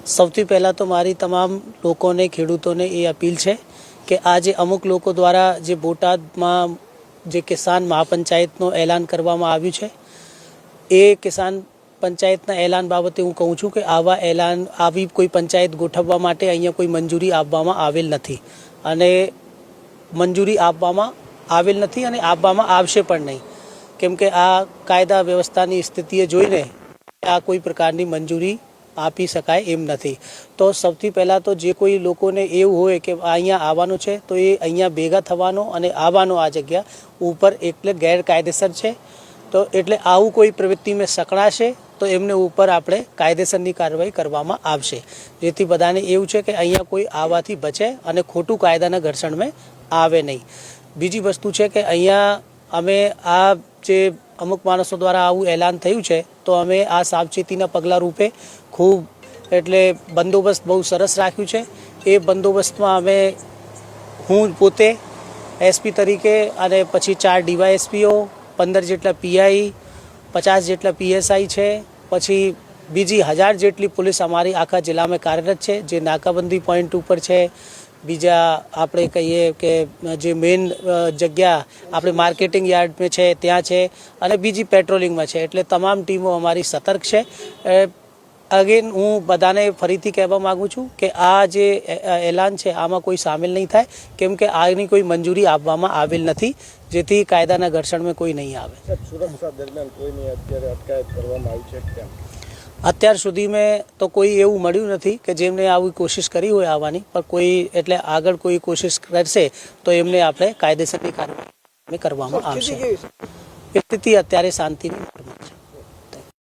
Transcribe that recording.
સૌથી પહેલાં તો મારી તમામ લોકોને ખેડૂતોને એ અપીલ છે કે આજે અમુક લોકો દ્વારા જે બોટાદમાં જે કિસાન મહાપંચાયતનું એલાન કરવામાં આવ્યું છે એ કિસાન પંચાયતના એલાન બાબતે હું કહું છું કે આવી કોઈ પંચાયત ગોઠવવા માટે અહીંયા કોઈ મંજૂરી આપવામાં આવેલ નથી અને મંજૂરી આપવામાં આવેલ નથી અને આપવામાં આવશે પણ નહીં, કેમ કે આ કાયદા વ્યવસ્થાની સ્થિતિએ જોઈને આ કોઈ પ્રકારની મંજૂરી આપી શકાય એમ નથી। તો સૌથી પહેલાં તો જે કોઈ લોકોને એવું હોય કે અહીંયા આવવાનું છે તો એ અહીંયા ભેગા થવાનો અને આવવાનો આ જગ્યા ઉપર એટલે ગેરકાયદેસર છે, તો એટલે આવું કોઈ પ્રવૃત્તિમાં સંકળાશે તો એમને ઉપર આપણે કાયદેસરની કાર્યવાહી કરવામાં આવશે, જેથી બધાને એવું છે કે અહીંયા કોઈ આવવાથી બચે અને ખોટું કાયદાના ઘર્ષણમાં આવે નહીં। બીજી વસ્તુ છે કે અહીંયા અમે આ જે અમુક માણસો દ્વારા આવું એલાન થયું છે તો અમે આ સાવચેતીના પગલાં રૂપે ખૂબ એટલે બંદોબસ્ત બહુ સરસ રાખ્યું છે। એ બંદોબસ્તમાં અમે હું પોતે એસપી તરીકે અને પછી 4 ડીવાયએસપીઓ, 15 જેટલા પીઆઈ, 50 જેટલા પીએસઆઈ છે, પછી બીજી 1000 જેટલી પોલીસ અમારી આખા જિલ્લામાં કાર્યરત છે, જે નાકાબંધી પોઈન્ટ ઉપર છે, બીજા આપણે કહીએ કે જે મેઇન જગ્યા આપણે માર્કેટિંગ યાર્ડમાં છે ત્યાં છે અને બીજી પેટ્રોલિંગમાં છે, એટલે તમામ ટીમો અમારી સતર્ક છે। અગેન હું બધાને ફરીથી કહેવા માગું છું કે આ જે એલાન છે આમાં કોઈ સામેલ નહીં થાય, કેમ કે આની કોઈ મંજૂરી આપવામાં આવેલ નથી, જેથી કાયદાના ઘર્ષણમાં કોઈ નહીં આવે। સુરક્ષા દરમિયાન કોઈની અત્યારે અટકાયત કરવામાં આવી છે કેમ? અત્યાર સુધીમાં તો કોઈ એવું મળ્યું નથી કે જેમને આવી કોશિશ કરી હોય આવવાની, પણ કોઈ એટલે આગળ કોઈ કોશિશ કરશે તો એમને આપણે કાયદેસરની કાર્યવાહી કરવામાં આવશે। સ્થિતિ અત્યારે શાંતિની છે।